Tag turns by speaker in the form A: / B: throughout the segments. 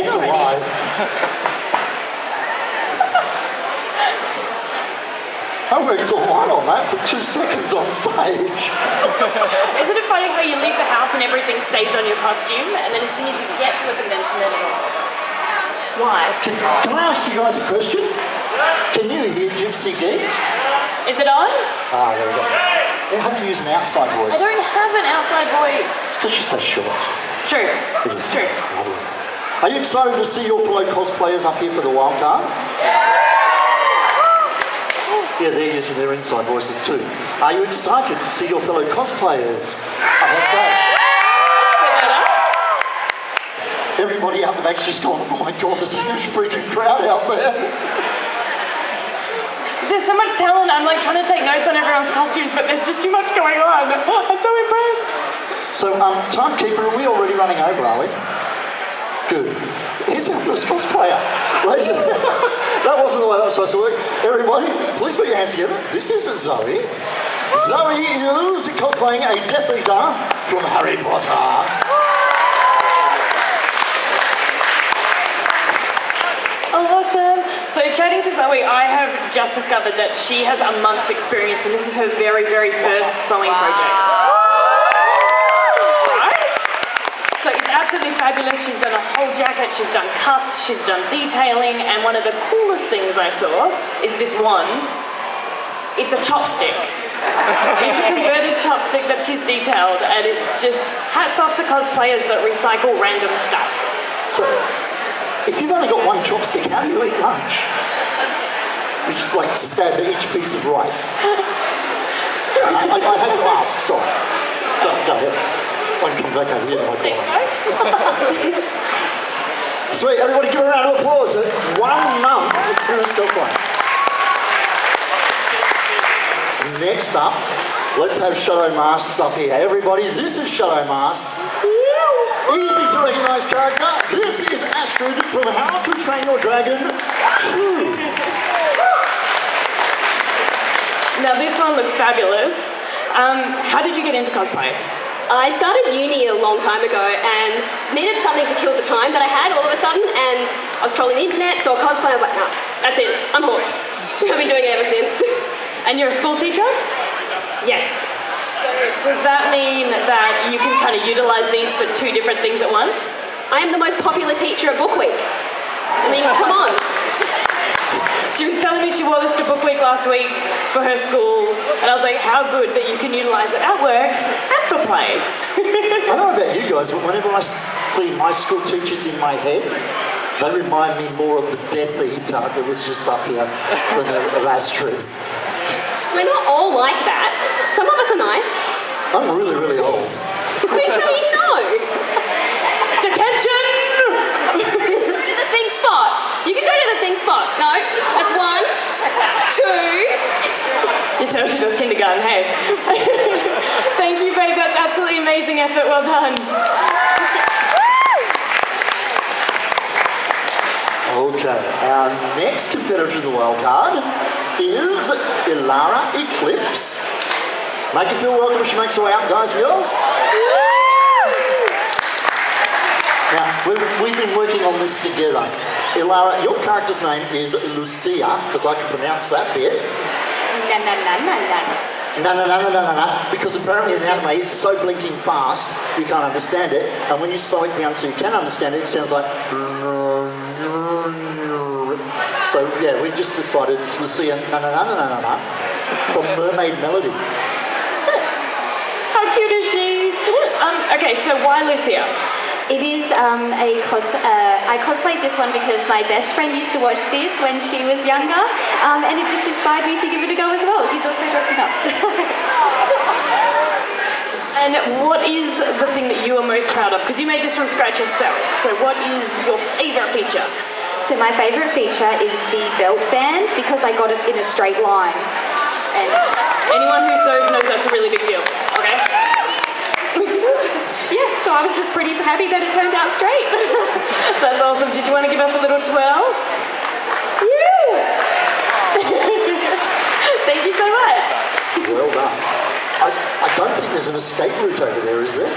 A: It's alive. I worked all night on that for 2 seconds on stage.
B: Isn't it funny how you leave the house and everything stays on your costume, and then as soon as you get to a convention, then it all falls off? Why?
A: Can I ask you guys a question? Can you hear Gypsy Geek?
B: Is it on?
A: Ah, there we go. You have to use an outside voice.
B: I don't have an outside voice.
A: It's because you're so short.
B: It's true.
A: It is.
B: It's true.
A: Are you excited to see your fellow cosplayers up here for the wildcard? Yeah, they're using their inside voices too. Are you excited to see your fellow cosplayers? What's that? Everybody out the back's just gone, oh my God, there's a huge freaking crowd out there.
B: There's so much talent, I'm like trying to take notes on everyone's costumes, but there's just too much going on. I'm so impressed.
A: So, timekeeper, are we already running over, are we? Good. Here's our first cosplayer. That wasn't the way that was supposed to work. Everybody, please put your hands together. This is Zoe. Zoe is cosplaying a Death Eater from Harry Potter.
B: Awesome. So chatting to Zoe, I have just discovered that she has a month's experience and this is her very, very first sewing project. Right? So it's absolutely fabulous. She's done a whole jacket, she's done cuffs, she's done detailing, and one of the coolest things I saw is this wand. It's a chopstick. It's a converted chopstick that she's detailed, and it's just hats off to cosplayers that recycle random stuff.
A: So, if you've only got one chopstick, how do you eat lunch? You just like stab each piece of rice. I had to ask, sorry. Go ahead. I can come back over here to my corner. Sweet, everybody give a round of applause. 1 month experience cosplay. Next up, let's have Shadow Masks up here. Everybody, this is Shadow Masks. Easy to recognise character. This is Astrid from How to Train Your Dragon 2.
B: Now this one looks fabulous. How did you get into cosplay?
C: I started uni a long time ago and needed something to kill the time that I had all of a sudden, and I was trolling the internet, saw cosplay, I was like, nah, that's it, I'm hooked. I've been doing it ever since.
B: And you're a school teacher?
C: Yes.
B: Does that mean that you can kind of utilise these for 2 different things at once?
C: I am the most popular teacher at Book Week. I mean, come on.
B: She was telling me she wore this to Book Week last week for her school, and I was like, how good that you can utilise it at work and for play.
A: I don't know about you guys, but whenever I see my school teachers in my head, they remind me more of the Death Eater that was just up here than a Astrid.
C: We're not all like that. Some of us are nice.
A: I'm really, really old.
C: Who's saying no?
B: Detention!
C: Go to the thing spot. You can go to the thing spot. No, that's 1, 2.
B: You tell she does kindergarten, hey. Thank you, babe. That's absolutely amazing effort. Well done.
A: Okay, our next competitor in the wildcard is Ilara Eclipse. Make her feel welcome as she makes her way up, guys and girls. Now, we've been working on this together. Ilara, your character's name is Lucia, because I can pronounce that bit. No, because apparently in the anime it's so blinking fast you can't understand it, and when you slow it down so you can understand it, it sounds like... So yeah, we just decided it's Lucia from Mermaid Melody.
B: How cute is she? Okay, so why Lucia?
D: It is I cosplayed this one because my best friend used to watch this when she was younger, and it just inspired me to give it a go as well. She's also dressing up.
B: And what is the thing that you are most proud of? Because you made this from scratch yourself, so what is your favourite feature?
D: So my favourite feature is the belt band because I got it in a straight line. And
B: anyone who sews knows that's a really big deal, okay?
D: Yeah, so I was just pretty happy that it turned out straight.
B: That's awesome. Did you want to give us a little twirl? Yeah! Thank you so much.
A: Well done. I don't think there's an escape route over there, is there?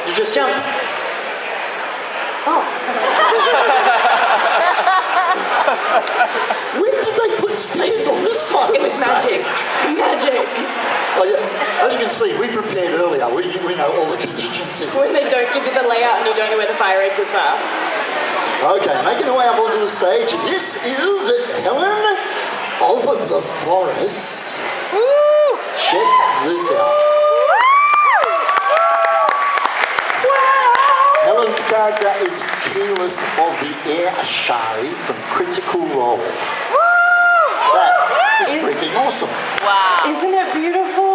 A: You just
B: jump. Oh.
A: stairs on this side
B: It
A: of the
B: was
A: stage.
B: magic.
A: Oh, yeah. As you can see, we prepared earlier. We know all the contingencies.
B: When they don't give you the layout and you don't know where the fire exits are.
A: Okay, making our way up onto the stage. This is Helen of the Forest.
B: Woo!
A: Check this out.
B: Wow!
A: Helen's character is Keyleth of the Air Ashari from Critical Role. That is freaking awesome.
E: Wow.
B: Isn't it beautiful?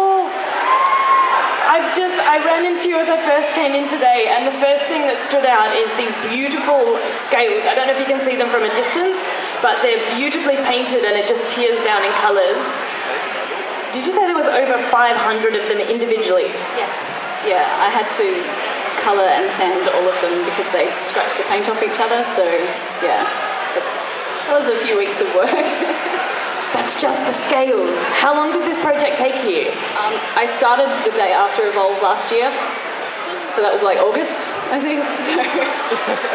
B: I ran into you as I first came in today, and the first thing that stood out is these beautiful scales. I don't know if you can see them from a distance, but they're beautifully painted and it just tears down in colours. Did you say there was over 500 of them individually?
F: Yes, yeah, I had to colour and sand all of them because they scratch the paint off each other, so yeah, that was a few weeks of work.
B: That's just the scales. How long did this project take you?
F: I started the day after Evolve last year, so that was like August, I think, so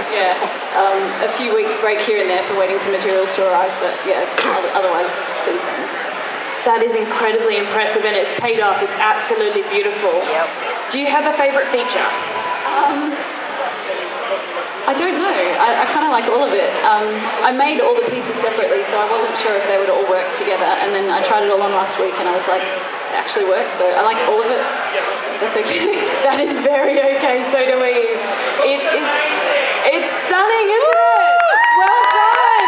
F: yeah, a few weeks break here and there for waiting for materials to arrive, but yeah, otherwise since then. So.
B: That is incredibly impressive and it's paid off. It's absolutely beautiful.
E: Yep.
B: Do you have a favourite feature?
F: I don't know. I kind of like all of it. I made all the pieces separately, so I wasn't sure if they would all work together. And then I tried it all on last week, and I was like, it actually works. So I like all of it. That's okay.
B: That is very okay, so do we. It's stunning, isn't it? Well done!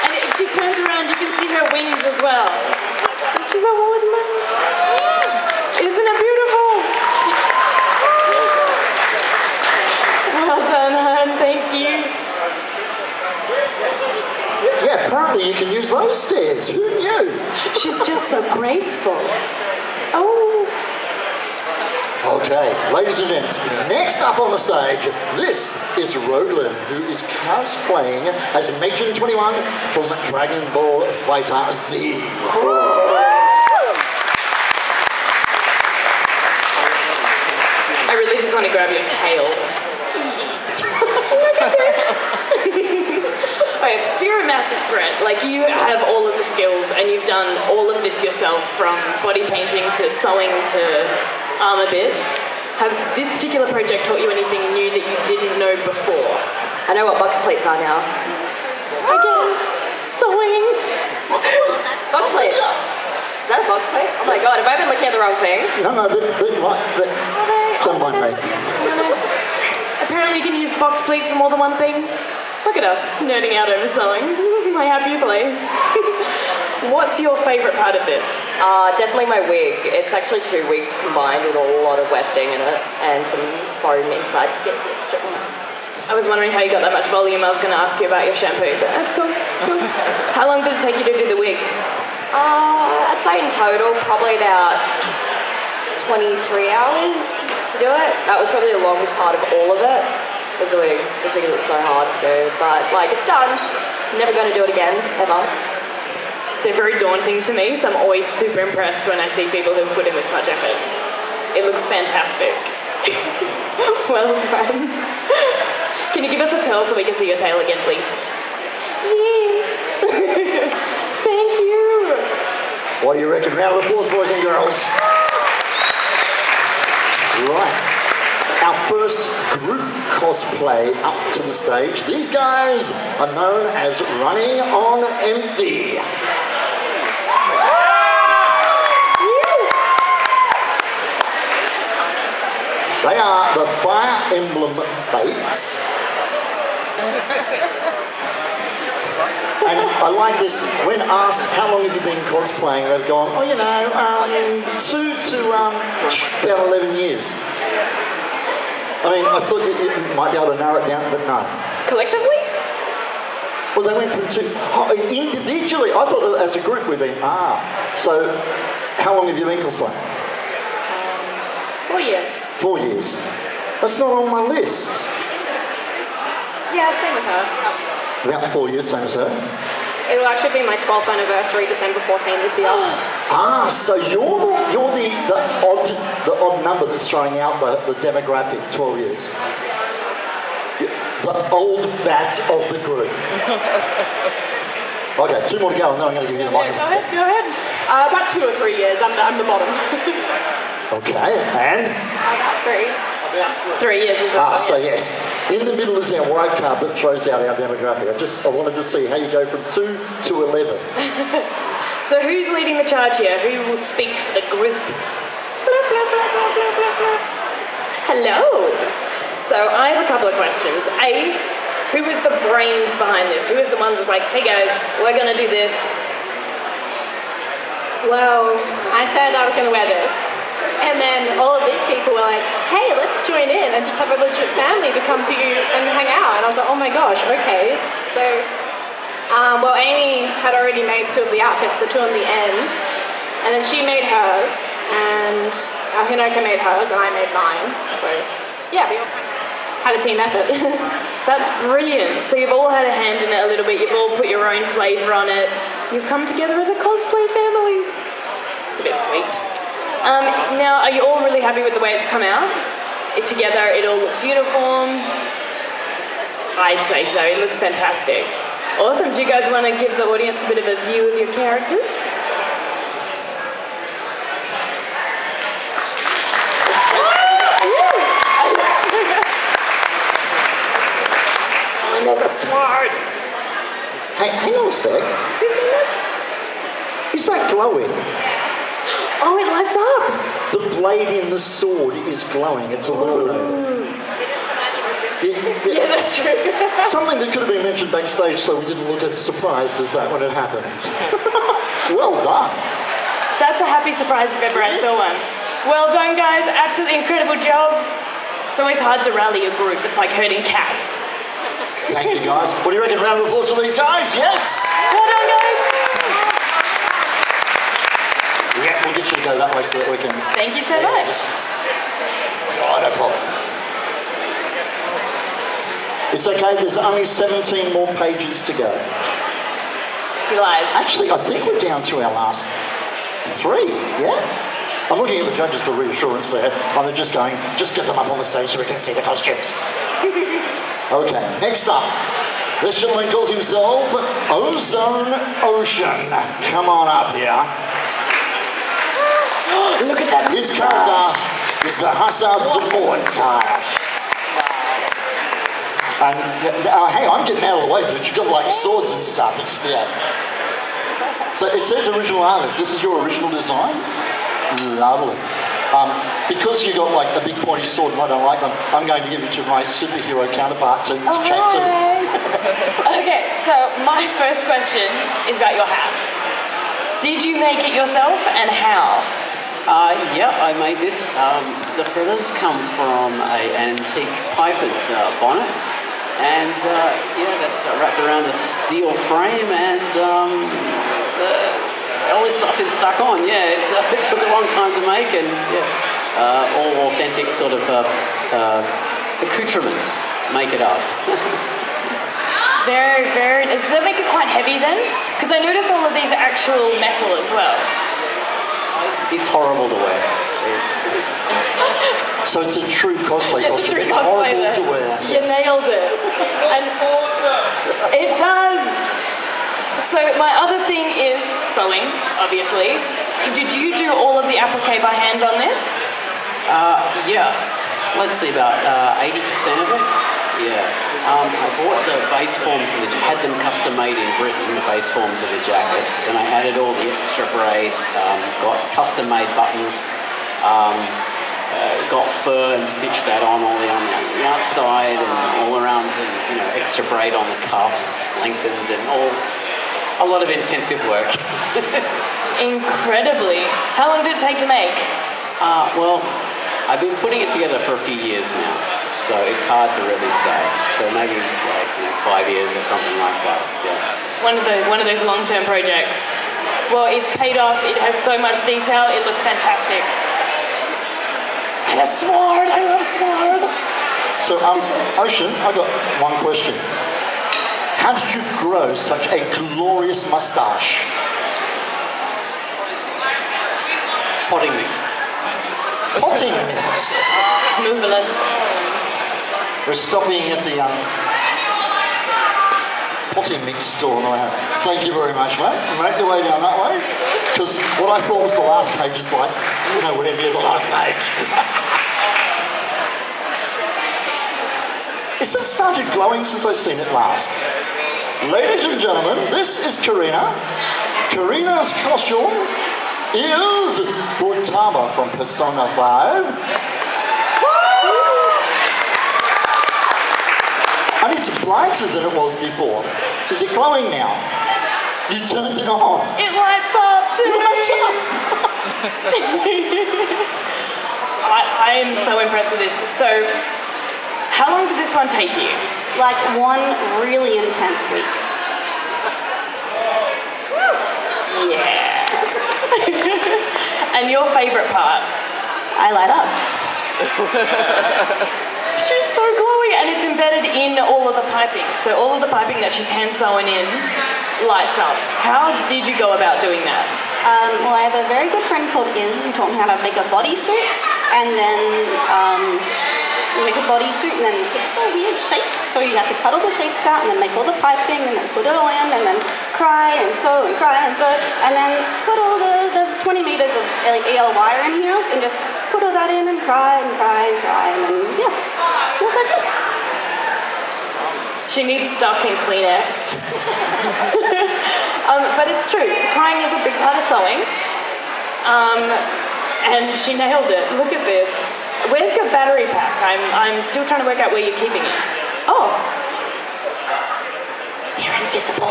B: And if she turns around, you can see her wings as well. She's a woodman. Isn't it beautiful? Well done, hon. Thank you.
A: Yeah, apparently you can use those stairs. Who knew?
B: She's just so graceful. Oh.
A: Okay, ladies and gents, next up on the stage, this is Roglin, who is cosplaying as Major 21 from Dragon Ball Fighter Z.
B: I really just want to grab your tail. Look at it. Okay, so you're a massive threat. Like, you have all of the skills and you've done all of this yourself, from body painting to sewing to armor bits. Has this particular project taught you anything new that you didn't know before?
E: I know what box plates are now.
B: I guess. Sewing.
E: Box plates. Is that a box plate? Oh my god, have I been looking at the wrong thing?
A: No, don't mind me.
B: Apparently you can use box pleats for more than one thing. Look at us, nerding out over sewing. This is my happy place. What's your favourite part of this?
E: Definitely my wig. It's actually 2 wigs combined with a lot of wefting in it and some foam inside to get the extra oomph.
B: I was wondering how you got that much volume. I was going to ask you about your shampoo, but that's cool. That's cool. How long did it take you to do the wig?
E: I'd say in total probably about 23 hours to do it. That was probably the longest part of all of it, was the wig, just because it was so hard to do. But like, it's done. Never going to do it again, ever.
B: They're very daunting to me, so I'm always super impressed when I see people who've put in this much effort. It looks fantastic. Well done. Can you give us a twirl so we can see your tail again, please? Yes. Thank you.
A: What do you reckon? Round of applause, boys and girls. Right. Our first group cosplay up to the stage. These guys are known as Running on Empty. They are the Fire Emblem Fates. And I like this, when asked how long have you been cosplaying, they've gone, 2 to about 11 years. I mean, I thought you might be able to narrow it down, but no.
B: Collectively?
A: Well, they went from 2, individually, I thought that as a group we'd been, So, how long have you been cosplaying?
C: 4 years.
A: 4 years. That's not on my list.
C: Yeah, same as her.
A: About 4 years, same as her.
C: It will actually be my 12th anniversary, December 14 this year.
A: So you're the odd number that's throwing out the demographic, 12 years. The old bat of the group. Okay, 2 more to go, and then I'm going to give you the
B: Yeah,
A: microphone.
B: go ahead.
G: About 2 or 3 years. I'm the bottom.
A: Okay, and?
G: About 3.
B: 3 years is a
A: So yes, in the middle is our white card that throws out our demographic. I wanted to see how you go from 2 to 11.
B: So who's leading the charge here? Who will speak for the group? Blah, blah, blah, blah, blah, blah, blah. Hello. So I have a couple of questions. A, who was the brains behind this? Who was the one that's like, hey guys, we're gonna do this?
G: Well, I said I was going to wear this. And then all of these people were like, hey, let's join in and just have a legit family to come to you and hang out. And I was like, oh my gosh, okay. So, well, Amy had already made 2 of the outfits, the 2 on the end. And then she made hers, and Hinoka made hers, and I made mine. So, yeah, we all had a team effort.
B: That's brilliant. So you've all had a hand in it a little bit. You've all put your own flavour on it. You've come together as a cosplay family. It's a bit sweet. Now, are you all really happy with the way it's come out? Together, it all looks uniform. I'd say so. It looks fantastic. Awesome. Do you guys want to give the audience a bit of a view of your characters? Oh, and there's a sword.
A: Hey, hang on a sec.
B: Who's in this?
A: Is that glowing?
B: Oh, it lights up.
A: The blade in the sword is glowing. It's illuminated.
B: Yeah, that's true.
A: Something that could have been mentioned backstage so we didn't look as surprised as that when it happened. Well done.
B: That's a happy surprise if ever I saw one. Well done, guys. Absolutely incredible job. It's always hard to rally a group. It's like herding cats.
A: Thank you, guys. What do you reckon? Round of applause for these guys? Yes?
B: Well done, guys.
A: Yeah, we'll get you to go that way so that we can...
B: Thank you so much.
A: Oh, no problem. It's okay, there's only 17 more pages to go.
B: He lies.
A: Actually, I think we're down to our last 3, yeah? I'm looking at the judges for reassurance there, and they're just going, just get them up on the stage so we can see the costumes. Okay, next up. This gentleman calls himself Ozone Ocean. Come on up here.
B: Look at that.
A: His character is the Hussard de Mortage. And hey, I'm getting out of the way, but you've got like swords and stuff. It's yeah. So it says original artist. This is your original design. Lovely. Because you got like a big pointy sword and I don't like them, I'm going to give it to my superhero counterpart to chat to.
B: Okay, so my first question is about your hat. Did you make it yourself and how?
H: Yeah, I made this. The feathers come from an antique piper's bonnet, and yeah, that's wrapped around a steel frame, and all this stuff is stuck on. Yeah, it took a long time to make, and yeah, all authentic sort of accoutrements make it up.
B: Very, very. Does that make it quite heavy then? Because I notice all of these are actual metal as well.
H: It's horrible to wear.
A: So it's a true cosplay
B: Yeah,
A: costume. It's
B: cosplay
A: horrible
B: there.
A: to wear.
B: You nailed it. And it does. So my other thing is sewing, obviously. Did you do all of the applique by hand on this?
H: Yeah, let's see, about 80% of it. Yeah. I bought the base forms of had them custom made in Britain, the base forms of the jacket. Then I added all the extra braid, got custom made buttons, got fur and stitched that on all on the outside and all around, and you know, extra braid on the cuffs, lengthened, and a lot of intensive work.
B: Incredibly. How long did it take to make?
H: Well, I've been putting it together for a few years now, so it's hard to really say. So maybe like 5 years or something like that. Yeah.
B: One of those long-term projects. Well, it's paid off. It has so much detail. It looks fantastic. And a sword. I love swords.
A: So, Ocean, I got one question. How did you grow such a glorious mustache?
H: Potting mix.
A: Potting mix.
B: It's moveless.
A: We're stopping at the potting empty mixed store on the way home. Thank you very much, mate. Make your way down that way. Because what I thought was the last page is like nowhere near the last page. Is this started glowing since I've seen it last? Ladies and gentlemen, this is Karina. Karina's costume is Futaba from Persona 5. And it's brighter than it was before. Is it glowing now? You turned it on.
B: It lights up too.
A: It lights up.
B: I'm so impressed with this. So, how long did this one take you?
I: Like one really intense week.
B: Yeah. And your favourite part?
I: I light up.
B: She's so glowy, and it's embedded in all of the piping. So all of the piping that she's hand sewn in lights up. How did you go about doing that?
I: Well, I have a very good friend called Iz who taught me how to make a bodysuit, and then make a bodysuit, and then it's all weird shapes. So you have to cut all the shapes out, and then make all the piping, and then put it all in, and then cry and sew and cry and sew, and then put all there's 20 meters of like EL wire in here, and just put all that in and cry and cry and cry, and then yeah, that's like this.
B: She needs stock in Kleenex. But it's true, crying is a big part of sewing. And she nailed it. Look at this. Where's your battery pack? I'm still trying to work out where you're keeping it. Oh.
I: They're invisible.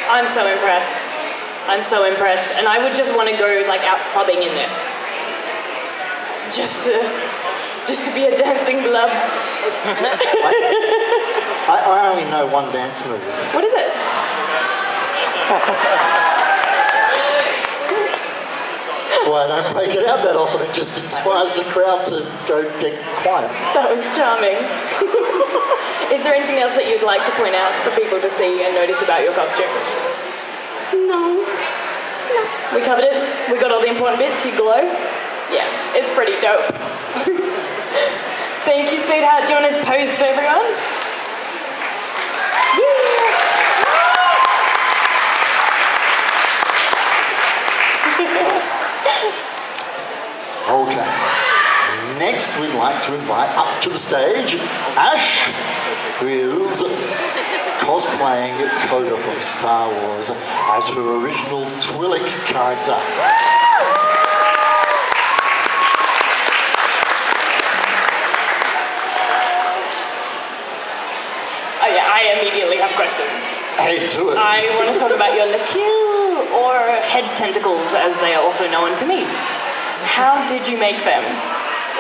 B: I'm so impressed. I'm so impressed. And I would just want to go like out clubbing in this. Just to be a dancing blob.
A: I only know one dance move.
B: What is it?
A: That's why I don't break it out that often. It just inspires the crowd to go get quiet.
B: That was charming. Is there anything else that you'd like to point out for people to see and notice about your costume?
I: No.
B: We covered it. We got all the important bits. You glow. Yeah, it's pretty dope. Thank you, sweetheart. Do you want to pose for everyone?
A: Okay. Next, we'd like to invite up to the stage Ash, who is cosplaying Coda from Star Wars as her original Twi'lek character.
B: Oh yeah, I immediately have questions.
A: Hey, to it.
B: I want to talk about your lequille, or head tentacles as they are also known to me. How did you make them?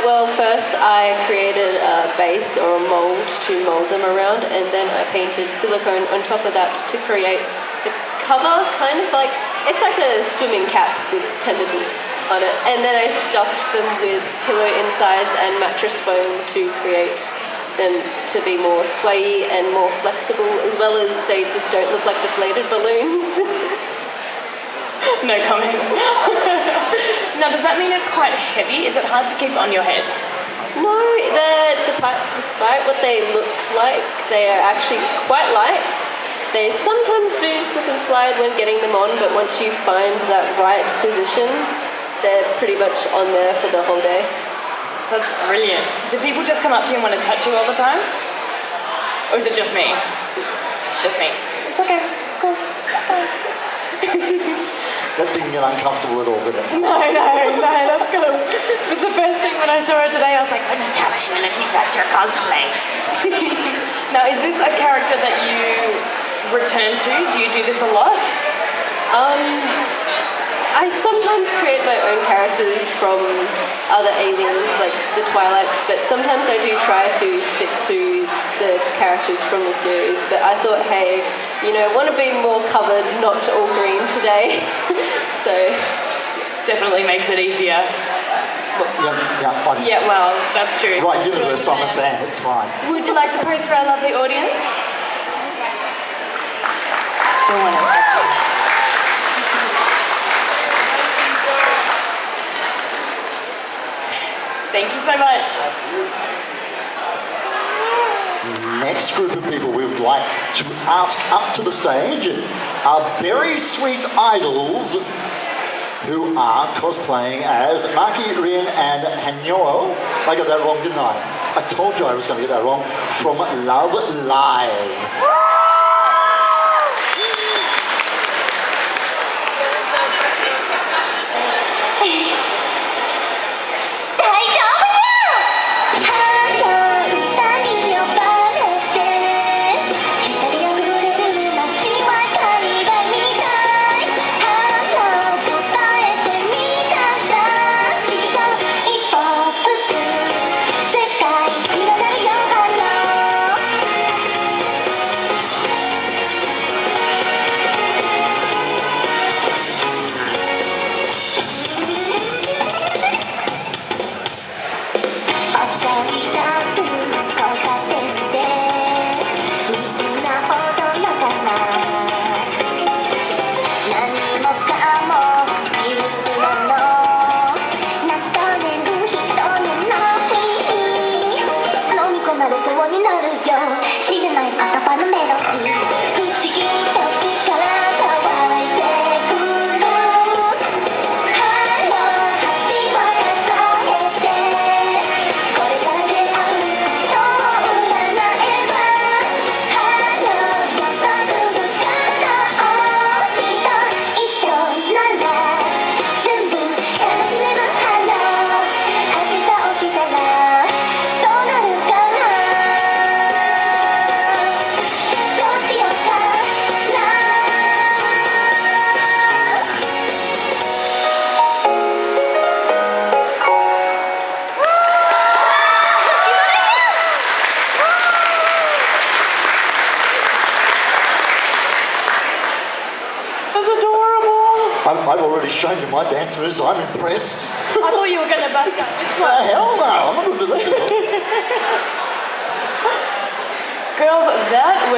E: Well, first I created a base or a mold to mold them around, and then I painted silicone on top of that to create the cover, kind of like, it's like a swimming cap with tentacles on it. And then I stuffed them with pillow insides and mattress foam to create them to be more swayy and more flexible, as well as they just don't look like deflated balloons.
B: No comment. Now, does that mean it's quite heavy? Is it hard to keep on your head?
E: No, despite what they look like, they are actually quite light. They sometimes do slip and slide when getting them on, but once you find that right position, they're pretty much on there for the whole day.
B: That's brilliant. Do people just come up to you and want to touch you all the time? Or is it just me? It's just me. It's okay. It's cool. It's fine.
A: That didn't get uncomfortable at all, did it?
B: No, that's cool. It was the first thing when I saw her today. I was like, let me touch you, let me touch your cosplay. Now, is this a character that you return to? Do you do this a lot?
E: I sometimes create my own characters from other aliens, like the Twi'leks, but sometimes I do try to stick to the characters from the series. But I thought, hey, want to be more covered, not all green today. So
B: Definitely makes it easier.
A: Yeah,
B: Yeah, well, that's true.
A: right universe, I'm a fan, it's fine.
B: Would you like to pose for our lovely audience? I still want to touch you. Thank you so much.
A: Next group of people we would like to ask up to the stage are very sweet idols who are cosplaying as Maki, Rin, and Hanyo. I got that wrong, didn't I? I told you I was going to get that wrong. From Love Live. I've already shown you my dance moves. I'm impressed.
B: I thought you were going to bust out this one.
A: Hell no, I'm not going to do that to you.
B: Girls,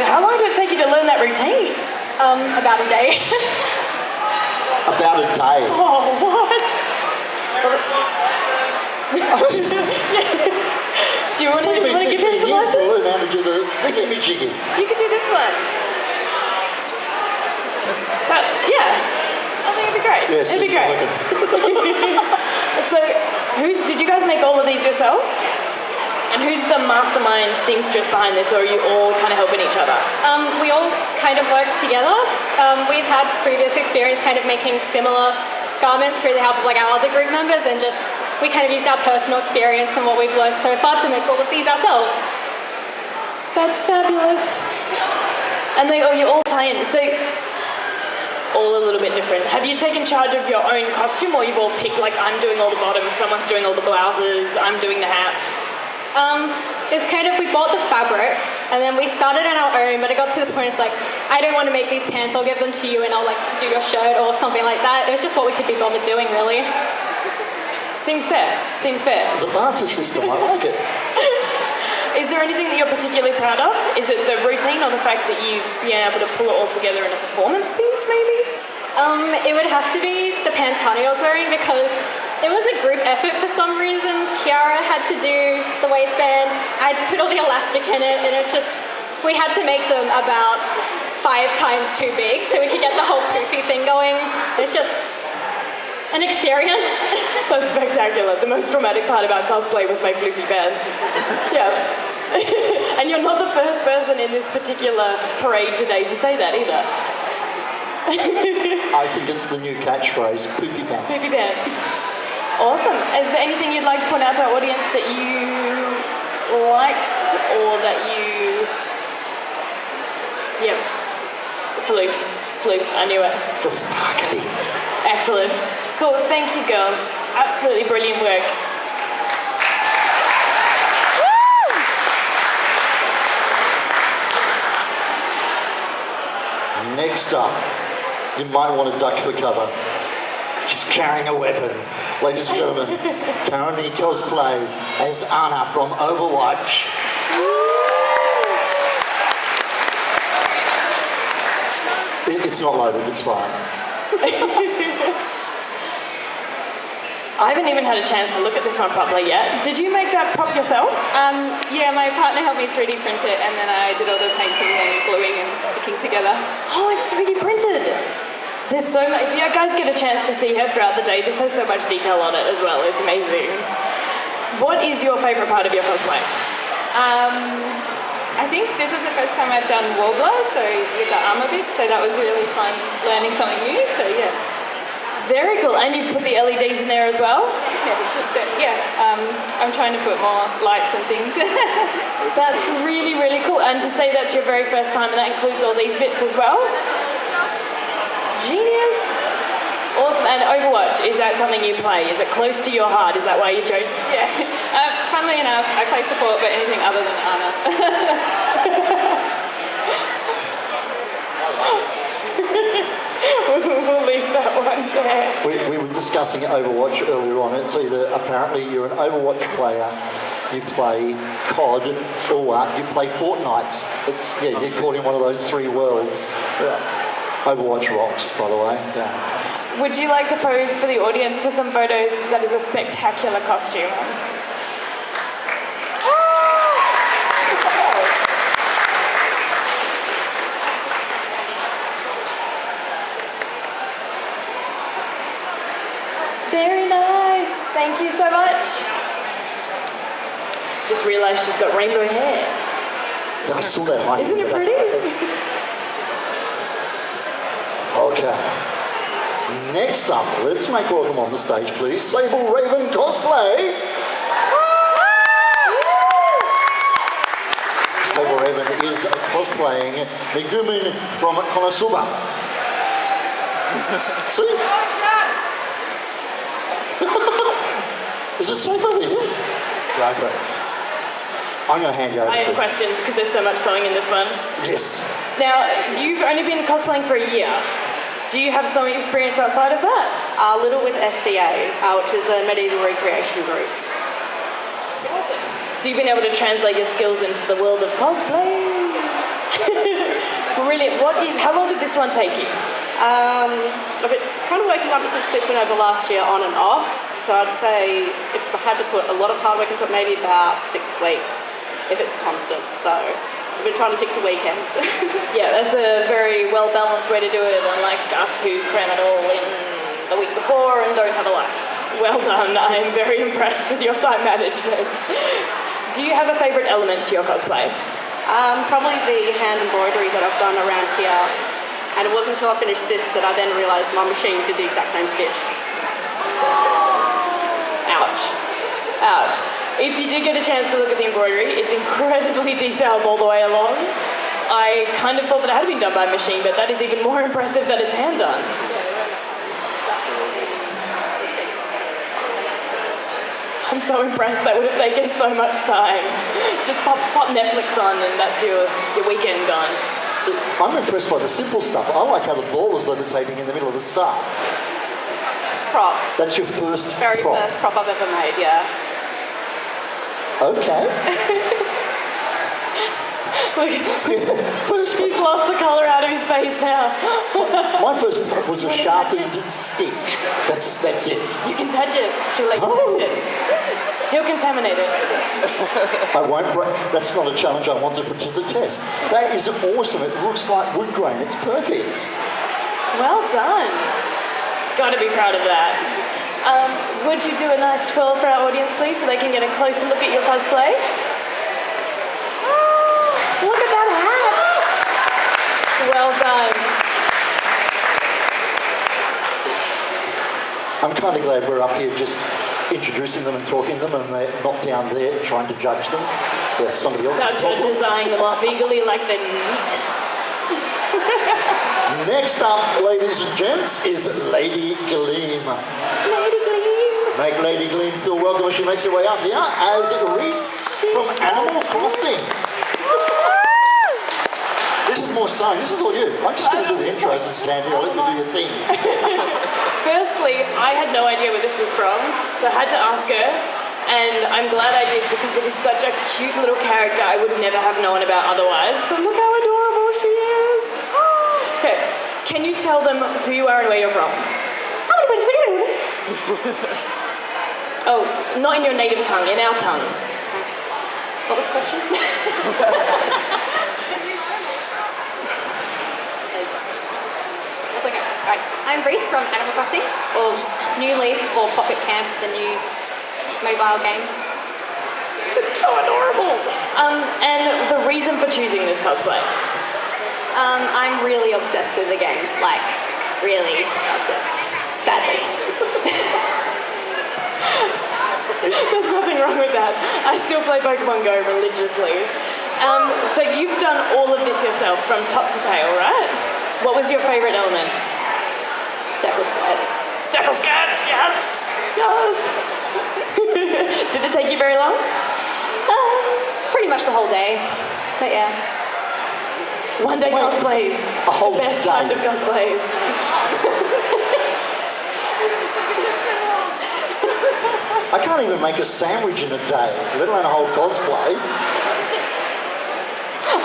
B: how long did it take you to learn that routine?
F: About a day.
A: About a day.
B: Oh, what? Do you want to give him some lessons?
A: To learn how to do the thingy-majiggy.
B: You could do this one. Yeah. I think it'd be great.
A: Yes,
B: it'd be great. So, did you guys make all of these yourselves? And who's the mastermind seamstress behind this, or are you all kind of helping each other?
G: We all kind of work together. We've had previous experience kind of making similar garments through the help of like our other group members, and just we kind of used our personal experience and what we've learned so far to make all of these ourselves.
B: That's fabulous. And you all tie in. So, all a little bit different. Have you taken charge of your own costume, or you've all picked, like, I'm doing all the bottoms, someone's doing all the blouses, I'm doing the hats?
G: It's kind of, we bought the fabric, and then we started on our own, but it got to the point, it's like, I don't want to make these pants, I'll give them to you and I'll, like, do your shirt or something like that. It was just what we could be bothered doing, really.
B: Seems fair. Seems fair.
A: The barter system, I like it.
B: Is there anything that you're particularly proud of? Is it the routine or the fact that you've been able to pull it all together in a performance piece, maybe?
G: It would have to be the pants Honey was wearing, because it was a group effort for some reason. Kiara had to do the waistband, I had to put all the elastic in it, and it's just, we had to make them about 5 times too big so we could get the whole poofy thing going. It's just an experience.
B: That's spectacular. The most dramatic part about cosplay was my floofy pants. Yeah. And you're not the first person in this particular parade today to say that either.
A: I think it's the new catchphrase, poofy pants.
B: Poofy pants. Awesome. Is there anything you'd like to point out to our audience that you liked, or that you... Yeah. Floof. I knew it.
A: So sparkly.
B: Excellent. Cool. Thank you, girls. Absolutely brilliant work. Woo!
A: Next up, you might want to duck for cover. She's carrying a weapon. Ladies and gentlemen, currently cosplay as Anna from Overwatch. It's not loaded, it's fine.
B: I haven't even had a chance to look at this one properly yet. Did you make that prop yourself?
F: Yeah, my partner helped me 3D print it, and then I did all the painting and gluing and sticking together.
B: Oh, it's 3D printed. There's so much. If you guys get a chance to see her throughout the day, this has so much detail on it as well. It's amazing. What is your favourite part of your cosplay?
F: I think this is the first time I've done Warbler, so with the armour bits, so that was really fun learning something new, so yeah.
B: Very cool. And you've put the LEDs in there as well?
F: I'm trying to put more lights and things.
B: That's really, really cool. And to say that's your very first time, and that includes all these bits as well? Genius. Awesome. And Overwatch, is that something you play? Is it close to your heart? Is that why you chose?
F: Yeah. Funnily enough, I play support, but anything other than Ana.
B: We'll leave that one there.
A: We were discussing Overwatch earlier on. It's either apparently you're an Overwatch player, you play COD, or you play Fortnite. You're caught in one of those three worlds. Overwatch rocks, by the way. Yeah.
B: Would you like to pose for the audience for some photos? Because that is a spectacular costume. Very nice. Thank you so much. Just realised she's got rainbow hair.
A: I saw that height.
B: Isn't it pretty?
A: Okay. Next up, let's make welcome on the stage, please. Sable Raven Cosplay. Sable Raven is cosplaying Megumin from Konosuba. See? Is it safe over here? Go for it. I'm going to hand you over
B: I have
A: to
B: questions because there's so much sewing in this one.
A: Yes.
B: Now, you've only been cosplaying for a year. Do you have sewing experience outside of that?
I: A little with SCA, which is a medieval recreation group.
B: Awesome. So you've been able to translate your skills into the world of cosplay? Brilliant. How long did this one take you?
I: I've been kind of working on it since 2.0 last year on and off, so I'd say if I had to put a lot of hard work into it, maybe about 6 weeks, if it's constant. So I've been trying to stick to weekends.
B: Yeah, that's a very well-balanced way to do it, unlike us who cram it all in the week before and don't have a life. Well done. I am very impressed with your time management. Do you have a favourite element to your cosplay?
I: Probably the hand embroidery that I've done around here. And it wasn't until I finished this that I then realised my machine did the exact same stitch.
B: Ouch. Ouch. If you do get a chance to look at the embroidery, it's incredibly detailed all the way along. I kind of thought that it had been done by a machine, but that is even more impressive that it's hand done. I'm so impressed. That would have taken so much time. Just pop Netflix on and that's your weekend gone.
A: So I'm impressed by the simple stuff. I like how the ball is levitating in the middle of the staff.
I: It's a prop.
A: That's your first
I: Very
A: prop?
I: first prop I've ever made, yeah.
A: Okay.
B: Look, he's lost the colour out of his face now.
A: My first prop was a sharpened stick. That's it.
B: You can touch it. She'll let you touch it. He'll contaminate it.
A: I won't break. That's not a challenge I want to put to the test. That is awesome. It looks like wood grain. It's perfect.
B: Well done. Got to be proud of that. Would you do a nice twirl for our audience, please, so they can get a closer look at your cosplay? Look at that hat. Well done.
A: I'm kind of glad we're up here just introducing them and talking to them, and they're not down there trying to judge them. There's somebody else's
B: Our judges eyeing them off eagerly like they're neat.
A: Next up, ladies and gents, is Lady Gleam.
B: Lady Gleam.
A: Make Lady Gleam feel welcome as she makes her way up here as Reese from Animal Crossing. This is more sewing. This is all you. I'm just going to do the intros and stand here. I'll let you do your thing.
B: Firstly, I had no idea where this was from, so I had to ask her, and I'm glad I did because it is such a cute little character I would never have known about otherwise. But look how adorable she is. Okay, can you tell them who you are and where you're from? Oh, not in your native tongue, in our tongue.
G: What was the question? That's okay. Right. I'm Reese from Animal Crossing, or New Leaf, or Pocket Camp, the new mobile game.
B: It's so adorable. And the reason for choosing this cosplay?
G: I'm really obsessed with the game. Like, really obsessed. Sadly.
B: There's nothing wrong with that. I still play Pokemon Go religiously. So you've done all of this yourself from top to tail, right? What was your favourite element?
G: Circle skirt.
B: Circle skirts, yes! Yes! Did it take you very long?
G: Pretty much the whole day. But yeah.
B: One day cosplays.
A: A whole
B: the best
A: day.
B: kind of cosplays.
A: I can't even make a sandwich in a day, let alone a whole cosplay.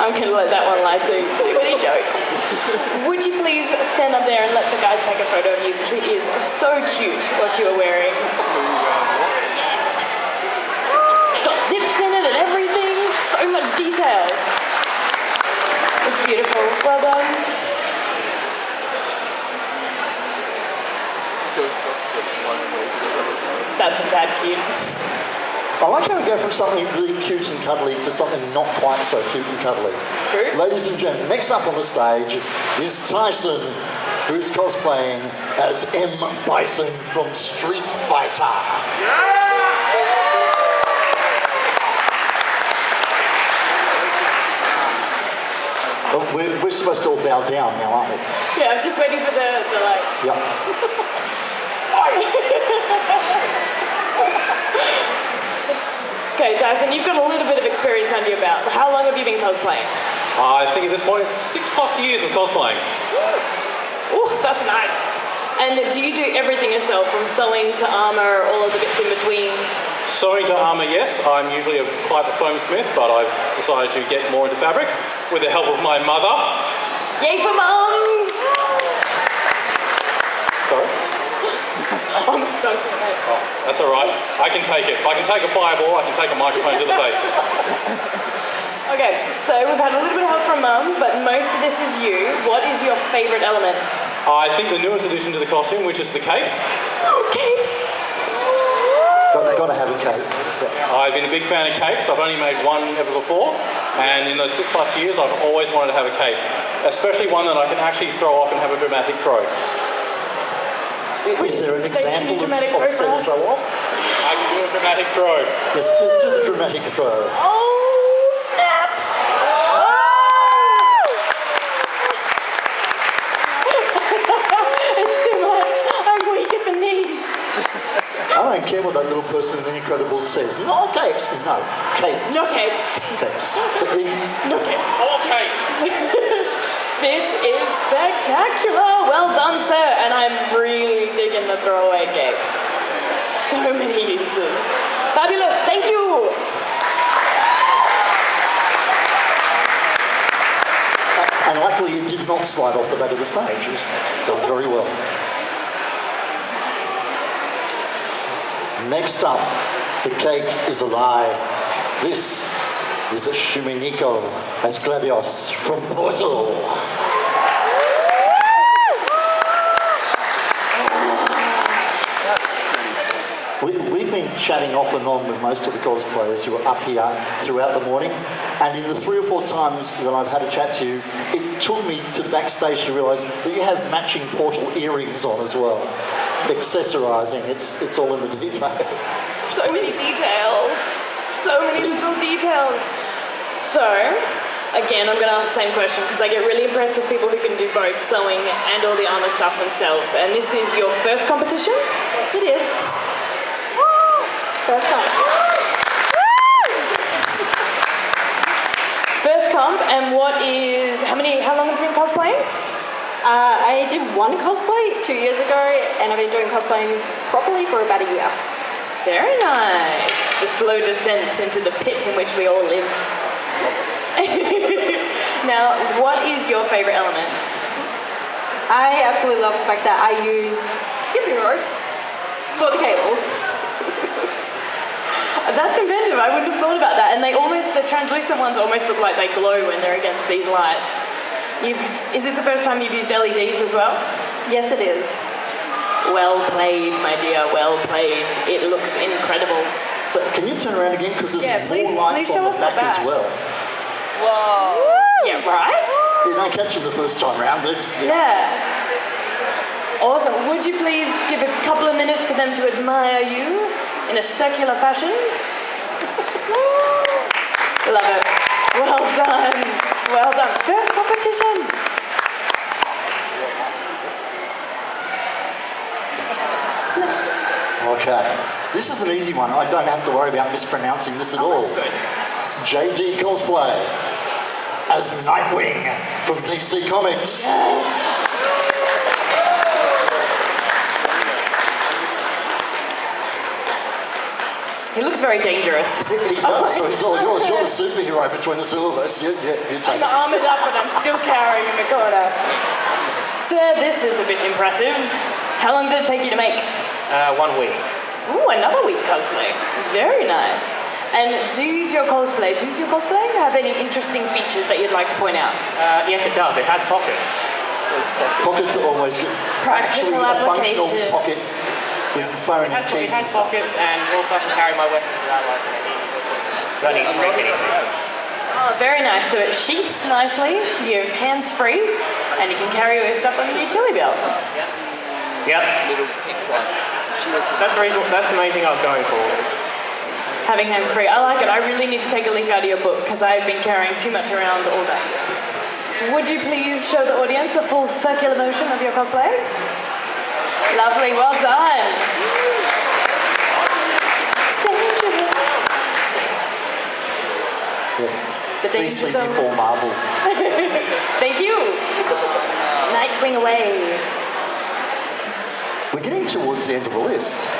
B: I'm going to let that one lie too. Too many jokes. Would you please stand up there and let the guys take a photo of you, because it is so cute what you are wearing. It's got zips in it and everything. So much detail. It's beautiful. Well done. That's a tad cute.
A: I like how we go from something really cute and cuddly to something not quite so cute and cuddly.
B: True.
A: Ladies and gentlemen, next up on the stage is Tyson, who's cosplaying as M. Bison from Street Fighter. Oh, we're supposed to all bow down now, aren't we?
B: Yeah, I'm just waiting for the like...
A: Yep.
B: Okay, Tyson, you've got a little bit of experience under your belt. How long have you been cosplaying?
J: I think at this point it's 6+ years of cosplaying.
B: Ooh, that's nice. And do you do everything yourself, from sewing to armour, all of the bits in between?
J: Sewing to armour, yes. I'm usually quite a foam smith, but I've decided to get more into fabric with the help of my mother.
B: Yay for mums!
J: Sorry?
B: I'm stuck to it.
J: Oh, that's all right. I can take it. If I can take a fireball, I can take a microphone to the face.
B: Okay, so we've had a little bit of help from Mum, but most of this is you. What is your favourite element?
J: I think the newest addition to the costume, which is the cape.
B: Capes!
A: Got to have a cape.
J: I've been a big fan of capes. I've only made one ever before, and in those 6+ years, I've always wanted to have a cape, especially one that I can actually throw off and have a dramatic throw.
A: Is there an example of
B: dramatic throw for
A: said
B: us?
A: throw off?
J: I can do a dramatic throw.
A: Yes, do the dramatic throw.
B: Oh, snap! It's too much. I'm weak at the knees.
A: I don't care what that little person in The Incredibles says. No capes. No, capes.
B: No capes.
A: Capes. So,
B: No capes.
J: All capes.
B: This is spectacular. Well done, sir. And I'm really digging the throwaway cape. So many uses. Fabulous. Thank you.
A: and luckily it did not slide off the back of the stage. It was done very well. Next up, the cake is a lie. This is a Shuminiko as Glabios from Portal. We've been chatting off and on with most of the cosplayers who are up here throughout the morning, and in the 3 or 4 times that I've had a chat to you, it took me to backstage to realise that you have matching Portal earrings on as well. Accessorising, it's all in the detail.
B: So many details. So many little details. So, again, I'm going to ask the same question because I get really impressed with people who can do both sewing and all the armour stuff themselves. And this is your first competition?
F: Yes, it is. First comp.
B: First comp, and how long have you been cosplaying?
F: I did one cosplay 2 years ago, and I've been doing cosplaying properly for about a year.
B: Very nice. The slow descent into the pit in which we all live. Now, what is your favourite element?
F: I absolutely love the fact that I used skipping ropes for the cables.
B: That's inventive. I wouldn't have thought about that. And the translucent ones almost look like they glow when they're against these lights. Is this the first time you've used LEDs as well?
I: Yes, it is.
B: Well played, my dear, well played. It looks incredible.
A: So can you turn around again? Because there's more lights
B: show
A: on
B: us
A: the
B: the
A: back as
B: back.
A: well.
B: Whoa. Yeah, right?
A: You don't catch it the first time round.
B: Yeah. Awesome. Would you please give a couple of minutes for them to admire you in a circular fashion? Love it. Well done. Well done. First competition.
A: Okay. This is an easy one. I don't have to worry about mispronouncing this at all.
B: That's good.
A: JD Cosplay as Nightwing from DC Comics.
B: He looks very dangerous.
A: He does, so he's all yours. You're the superhero between the two of us. You take
B: I'm
A: it.
B: armoured up and I'm still cowering in the corner. Sir, this is a bit impressive. How long did it take you to make?
K: 1 week.
B: Ooh, another week cosplay. Very nice. And does your cosplay have any interesting features that you'd like to point out?
K: Yes, it does. It has pockets.
A: Pockets are always good.
B: Practical
A: Actually, a functional
B: application.
A: pocket with phone and
K: It
A: keys and
K: has
A: stuff.
K: pockets, and also I can carry my weapon without don't need to break anything.
B: Oh, very nice. So it sheaths nicely, you have hands-free, and you can carry your stuff on your utility belt.
K: Yep. That's the reason. That's the main thing I was going for.
B: Having hands-free. I like it. I really need to take a leaf out of your book because I've been carrying too much around all day. Would you please show the audience a full circular motion of your cosplay? Lovely, well done. It's dangerous. The danger
A: DC
B: zone.
A: before Marvel.
B: Thank you. Nightwing away.
A: We're getting towards the end of the list.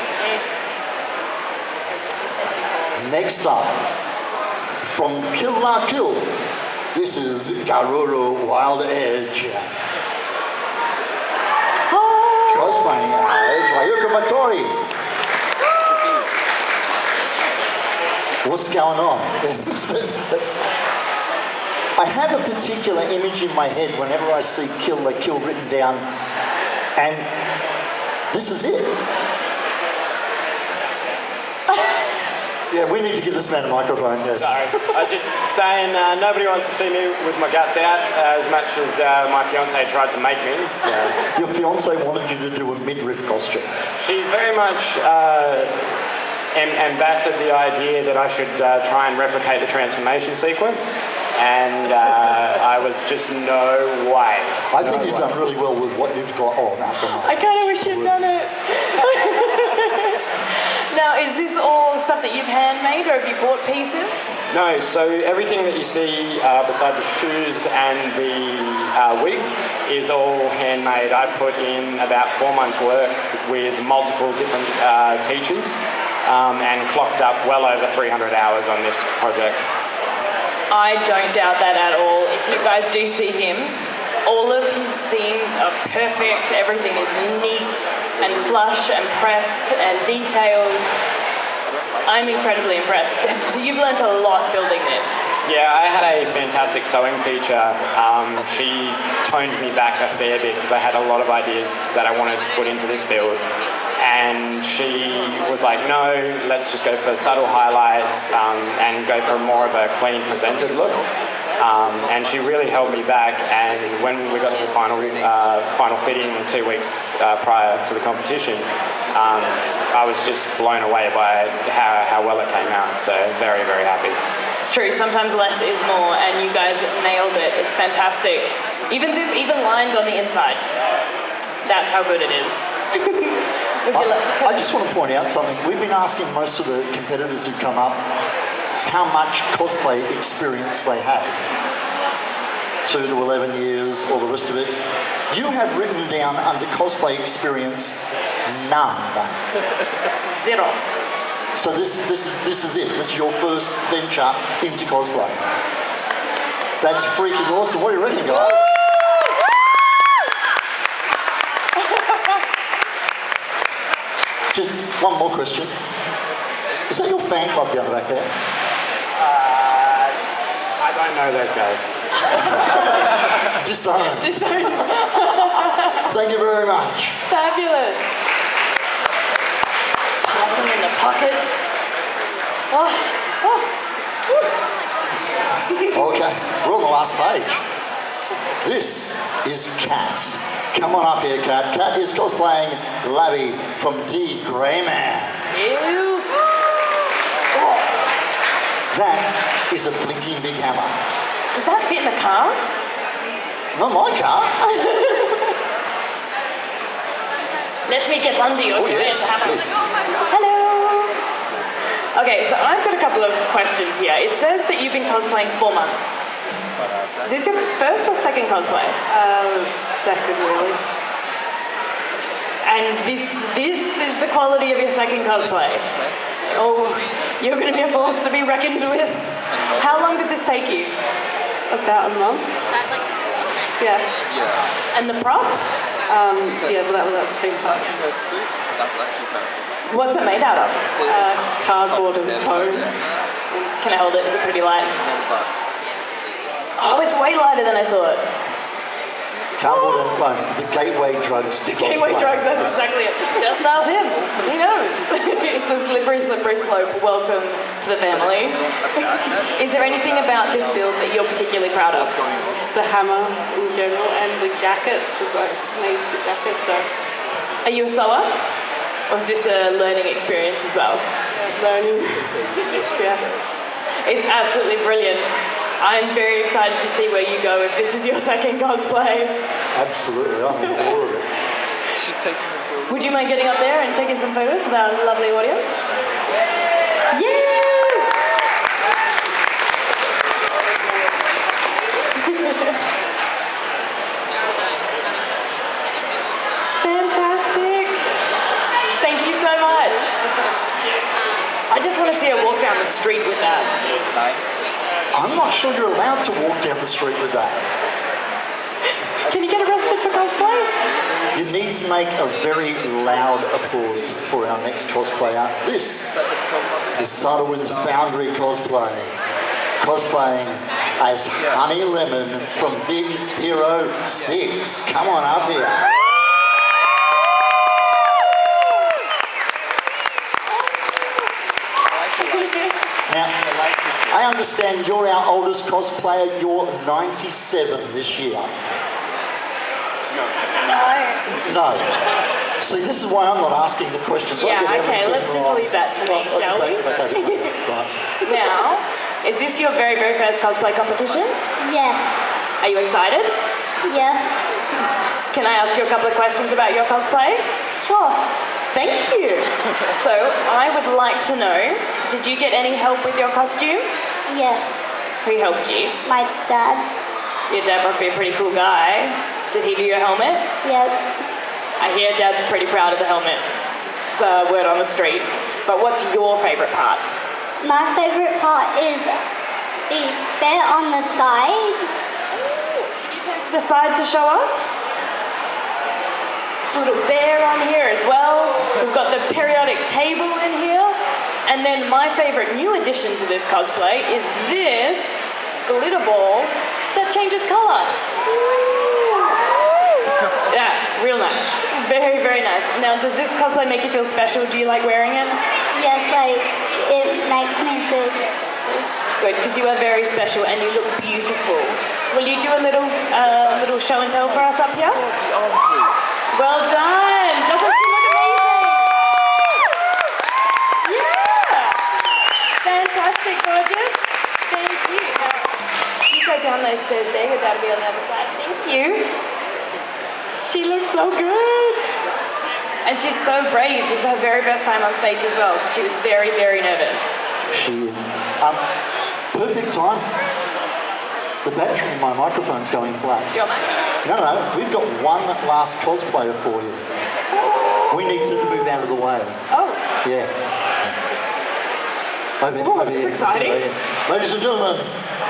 A: Next up, from Kill La Kill, this is Garuru Wild Edge. Cosplaying as Ryuka Matori. What's going on? I have a particular image in my head whenever I see Kill La Kill written down, and this is it. Yeah, we need to give this man a microphone, yes.
L: Sorry. I was just saying, nobody wants to see me with my guts out as much as my fiancée tried to make me. So.
A: Your fiancée wanted you to do a midriff costume.
L: She very much ambassaded the idea that I should try and replicate the transformation sequence. And I was just no way.
A: I think you've done really well with what you've got on at the moment.
B: I kind of wish you'd done it. Now, is this all stuff that you've handmade or have you bought pieces?
L: No, so everything that you see beside the shoes and the wig is all handmade. I put in about 4 months' work with multiple different teachers and clocked up well over 300 hours on this project.
B: I don't doubt that at all. If you guys do see him, all of his seams are perfect. Everything is neat and flush and pressed and detailed. I'm incredibly impressed. So you've learnt a lot building this.
L: Yeah, I had a fantastic sewing teacher. She toned me back a fair bit because I had a lot of ideas that I wanted to put into this build. And she was like, no, let's just go for subtle highlights and go for more of a clean, presented look. And she really held me back. And when we got to the final fitting 2 weeks prior to the competition, I was just blown away by how well it came out. So very, very happy.
B: It's true. Sometimes less is more, and you guys nailed it. It's fantastic. It's even lined on the inside. That's how good it is.
A: I just want to point out something. We've been asking most of the competitors who come up how much cosplay experience they have. 2 to 11 years, all the rest of it. You have written down under cosplay experience, none.
B: Zero.
A: So this is it. This is your first venture into cosplay. That's freaking awesome. What do you reckon, guys? Just one more question. Is that your fan club down the back there?
L: I don't know those guys.
A: Disowned.
B: Disowned.
A: Thank you very much.
B: Fabulous. Let's pop them in the pockets.
A: Okay, we're on the last page. This is Kat. Come on up here, Kat. Kat is cosplaying Labby from D. Greyman.
B: Yes.
A: That is a blinking big hammer.
B: Does that fit in the car?
A: Not my car.
B: Let me get under your giant hammer.
A: please.
B: Hello. Okay, so I've got a couple of questions here. It says that you've been cosplaying 4 months. Is this your first or second cosplay?
M: Second, really.
B: And this is the quality of your second cosplay. Oh, you're going to be a force to be reckoned with. How long did this take you?
M: About a month. Yeah.
B: And the prop?
M: Yeah, but that was at the same time.
B: What's it made out of?
M: Cardboard and foam.
B: Can I hold it? Is it pretty light? Oh, it's way lighter than I thought.
A: Cardboard and foam, the gateway drugs to
B: Gateway
A: cosplay.
B: drugs, that's exactly it. Just ask him. He knows. It's a slippery, slippery slope. Welcome to the family. Is there anything about this build that you're particularly proud of?
M: The hammer in general and the jacket, because I made the jacket, so.
B: Are you a sewer? Or is this a learning experience as well?
M: Learning. Yeah.
B: It's absolutely brilliant. I'm very excited to see where you go if this is your second cosplay.
A: Absolutely, I'm in awe of it.
K: She's taking her.
B: Would you mind getting up there and taking some photos with our lovely audience? Yes! Fantastic. Thank you so much. I just want to see her walk down the street with that.
A: I'm not sure you're allowed to walk down the street with that.
B: Can you get arrested for cosplay?
A: You need to make a very loud applause for our next cosplayer. This is Sutherland's Foundry Cosplay. Cosplaying as Honey Lemon from Big Hero 6. Come on up here. Now, I understand you're our oldest cosplayer. You're 97 this year. No. See, this is why I'm not asking the questions.
B: Yeah, okay, let's just leave that to me, shall we?
A: Okay, right.
B: Now, is this your very, very first cosplay competition?
N: Yes.
B: Are you excited?
N: Yes.
B: Can I ask you a couple of questions about your cosplay?
N: Sure.
B: Thank you. So, I would like to know, did you get any help with your costume?
N: Yes.
B: Who helped you?
N: My dad.
B: Your dad must be a pretty cool guy. Did he do your helmet?
N: Yep.
B: I hear Dad's pretty proud of the helmet. It's the word on the street. But what's your favourite part?
N: My favorite part is the bear on the side.
B: Ooh, can you turn to the side to show us? There's a little bear on here as well. We've got the periodic table in here. And then my favourite new addition to this cosplay is this glitter ball that changes colour. Yeah, real nice. Very, very nice. Now, does this cosplay make you feel special? Do you like wearing it?
N: Yes, it makes me feel special.
B: Good, because you are very special and you look beautiful. Will you do a little show and tell for us up here? Well done. Doesn't she look amazing? Yeah. Fantastic, gorgeous. Thank you. Now, you go down those stairs there. Your dad will be on the other side. Thank you. She looks so good. And she's so brave. This is her very first time on stage as well, so she was very, very nervous.
A: She is. Perfect time. The battery in my microphone's going flat.
B: Your mic?
A: No, we've got one last cosplayer for you. We need to move out of the way.
B: Oh.
A: Yeah. Over
B: this
A: here.
B: is exciting.
A: Over here. Ladies and gentlemen,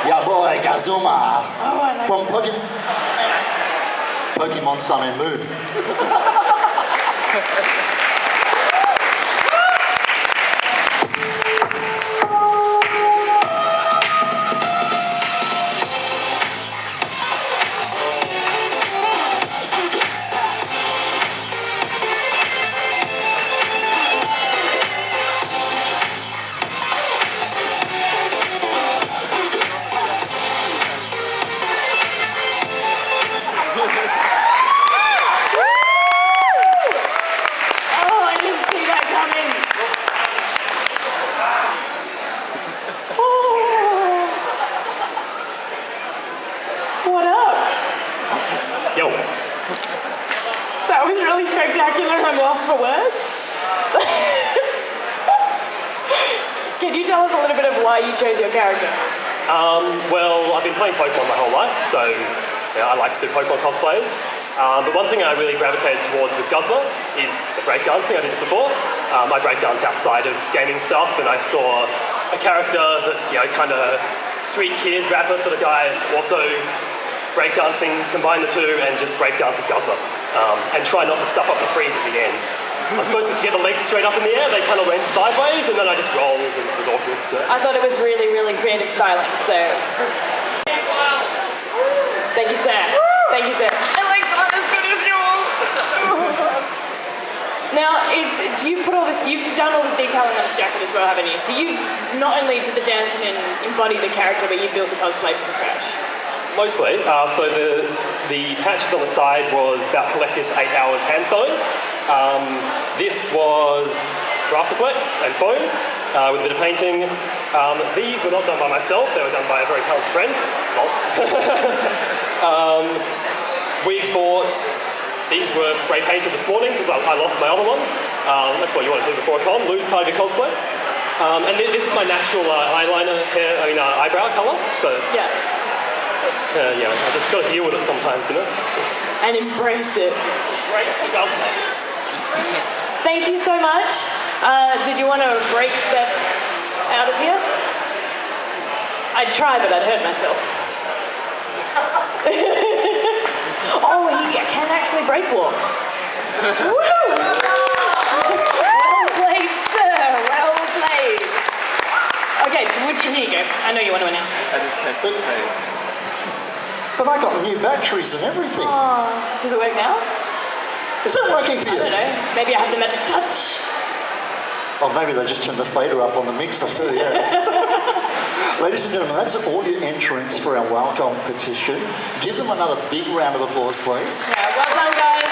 A: your boy Kazuma from Pokemon Sun and Moon.
O: Yo.
B: That was really spectacular. I'm lost for words. Can you tell us a little bit of why you chose your character?
O: Well, I've been playing Pokemon my whole life, so I like to do Pokemon cosplays. But one thing I really gravitated towards with Guzma is the breakdancing. I did this before. I breakdance outside of gaming stuff, and I saw a character that's kind of street kid, rapper sort of guy, also breakdancing, combine the two, and just breakdances Guzma. And try not to stuff up the freeze at the end. I was supposed to get the legs straight up in the air, they kind of went sideways, and then I just rolled, and it was awkward. So.
B: I thought it was really, really creative styling, so... Thank you, Sam. Thank you, Sam. My legs aren't as good as yours! Now, you've done all this detailing on this jacket as well, haven't you? So you not only did the dancing and embody the character, but you built the cosplay from scratch.
O: Mostly. So the patches on the side was about collective 8 hours hand sewing. This was Afterflex and foam with a bit of painting. These were not done by myself, they were done by a very talented friend. We bought, these were spray painted this morning because I lost my other ones. That's what you want to do before a con, lose part of your cosplay. And this is my natural eyeliner eyebrow colour. So yeah, I just got to deal with it sometimes,
B: And embrace it.
O: Embrace the Guzma.
B: Thank you so much. Did you want to break step out of here? I'd try, but I'd hurt myself. Oh, he can actually break walk. Woo! Well played, sir. Well played. Okay, here you go. I know you want to announce.
A: But I got new batteries and everything.
B: Oh, does it work now?
A: Is that working for you?
B: I don't know. Maybe I have the magic touch.
A: Oh, maybe they just turned the fader up on the mixer too, yeah. Ladies and gentlemen, that's all your entrants for our WoW competition. Give them another big round of applause, please.
B: Yeah, well done, guys.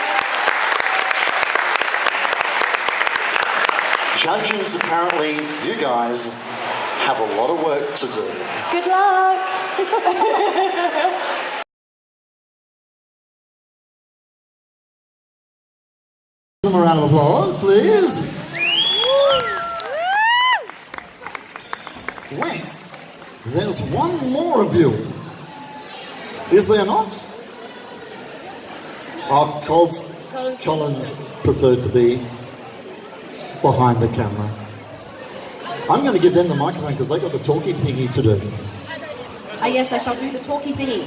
A: Judges, apparently, you guys have a lot of work to do.
B: Good luck.
A: Give them a round of applause, please. Wait, there's one more of you. Is there not? Oh, Collins preferred to be behind the camera. I'm going to give them the microphone because they got the talkie thingy to do.
P: Yes, I shall do the talkie thingy.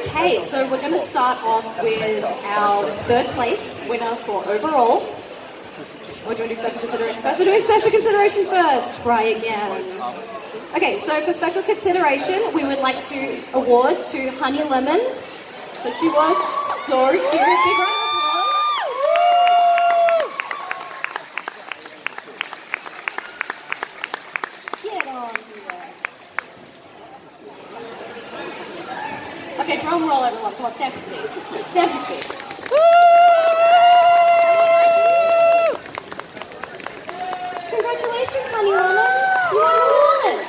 P: Okay, so we're going to start off with our third place winner for overall. Or do you want to do special consideration first? We're doing special consideration first. Try again. Okay, so for special consideration, we would like to award to Honey Lemon, because she was so cute. Big round of applause. Get on here. Okay, drum roll, everyone. Come on, stamp your feet. Stamp your feet. Congratulations, Honey Lemon. You won the one.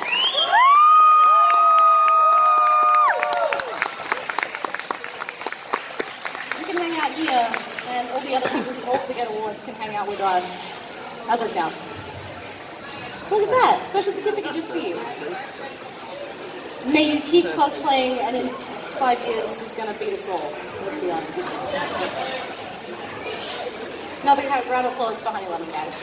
P: You can hang out here, and all the other people who also get awards can hang out with us. How's that sound? Look at that. Special certificate just for you. May you keep cosplaying, and in 5 years, she's going to beat us all. Let's be honest. Another round of applause for Honey Lemon, guys.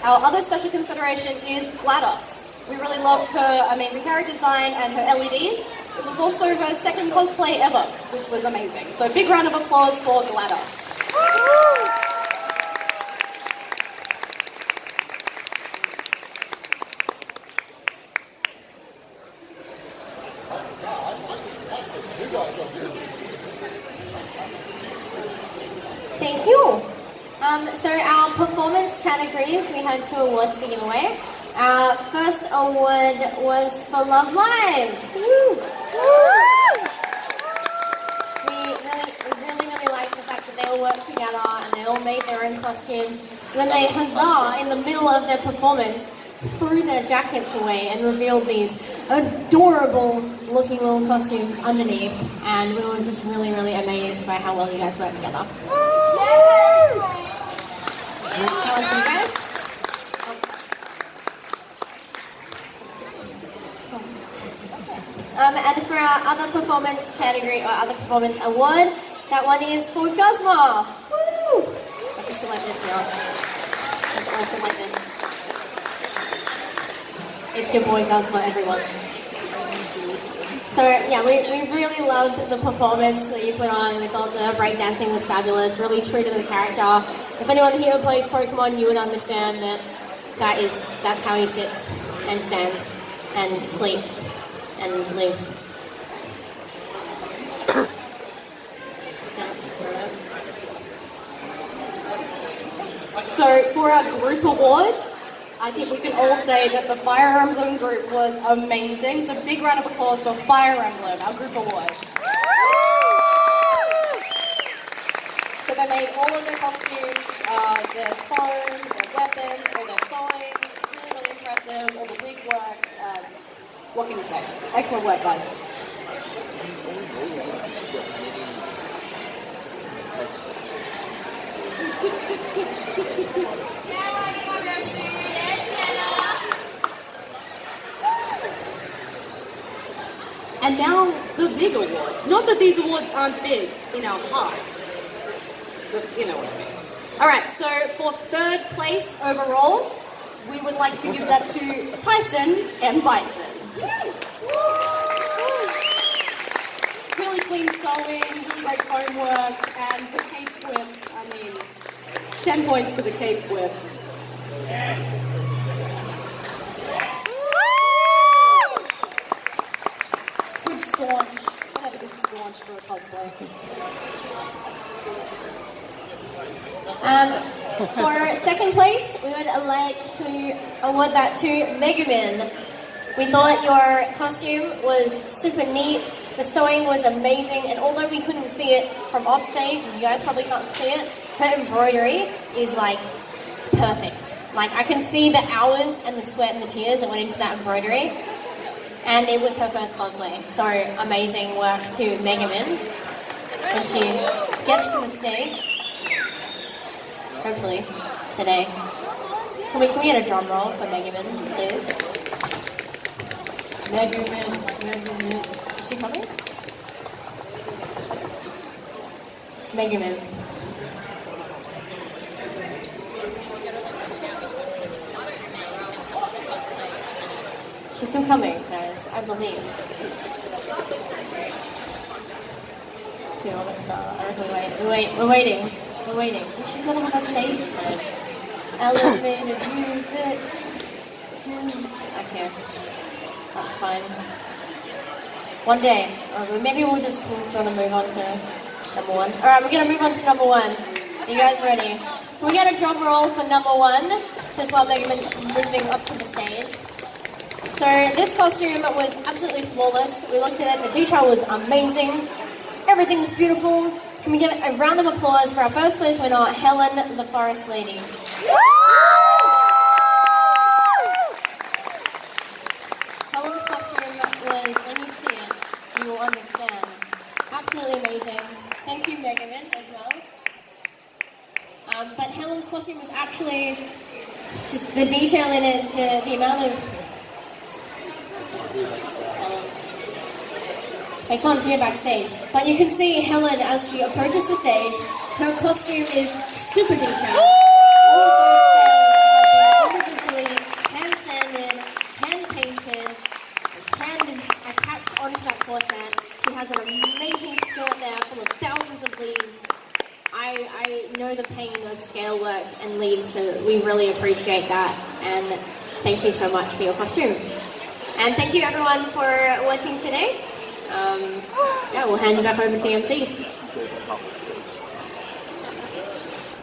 P: Our other special consideration is GLaDOS. We really loved her amazing character design and her LEDs. It was also her second cosplay ever, which was amazing. So big round of applause for GLaDOS.
Q: Thank you. So our performance categories, we had 2 awards to give away. Our first award was for Love Live. Woo! We really liked the fact that they all worked together and they all made their own costumes. And then they huzzah in the middle of their performance threw their jackets away and revealed these adorable looking little costumes underneath, and we were just really, really amazed by how well you guys worked together. That one's for you guys. And for our other performance category or other performance award, that one is for Cosma. Woo! I just select this now. I select this. It's your boy Cosma, everyone. So yeah, we really loved the performance that you put on. We thought the breakdancing was fabulous, really true to the character. If anyone here plays Pokemon, you would understand that that's how he sits and stands and sleeps and lives.
P: So for our group award, I think we can all say that the Fire Emblem group was amazing. So big round of applause for Fire Emblem, our group award. So they made all of their costumes, their foam, their weapons, all their sewing. Really, really impressive. All the wig work. What can you say? Excellent work, guys. And now the big awards. Not that these awards aren't big in our hearts, but you know what I mean. Alright, so for third place overall, we would like to give that to Tyson and Bison. Really clean sewing, really great foam work, and the cape whip, 10 points for the cape whip. Good staunch. We'll have a good staunch for a cosplay.
Q: For second place, we would like to award that to Megumin. We thought your costume was super neat, the sewing was amazing, and although we couldn't see it from off stage, and you guys probably can't see it, her embroidery is like perfect. Like I can see the hours and the sweat and the tears that went into that embroidery, and it was her first cosplay. So amazing work to Megumin when she gets to the stage. Hopefully today. Can we get a drum roll for Megumin, please? Megumin. Is she coming? Megumin. She's still coming, guys, I believe. Okay, I reckon we're waiting. We're waiting. She's gonna have a stage time. Elevated music. Okay. That's fine. One day. Maybe we'll just move on to number one. Alright, we're gonna move on to number one. Are you guys ready? Can we get a drum roll for number one? Just while Megumin's moving up to the stage. So this costume was absolutely flawless. We looked at it, the detail was amazing. Everything was beautiful. Can we give a round of applause for our first place winner, Helen the Forest Lady. Helen's costume was, when you see it, you will understand. Absolutely amazing. Thank you, Megumin, as well. But Helen's costume was actually just the detail in it, the amount of... I can't hear backstage, but you can see Helen as she approaches the stage. Her costume is super detailed. All of those scales have been individually hand-sanded, hand-painted, hand attached onto that corset. She has an amazing skirt there full of thousands of leaves. I know the pain of scale work and leaves, so we really appreciate that. And thank you so much for your costume. And thank you everyone for watching today. Yeah, we'll hand you back over to the MCs.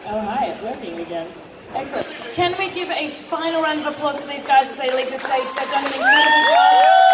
B: Oh hi, it's working again. Excellent. Can we give a final round of applause to these guys as they leave the stage? They've done an incredible job.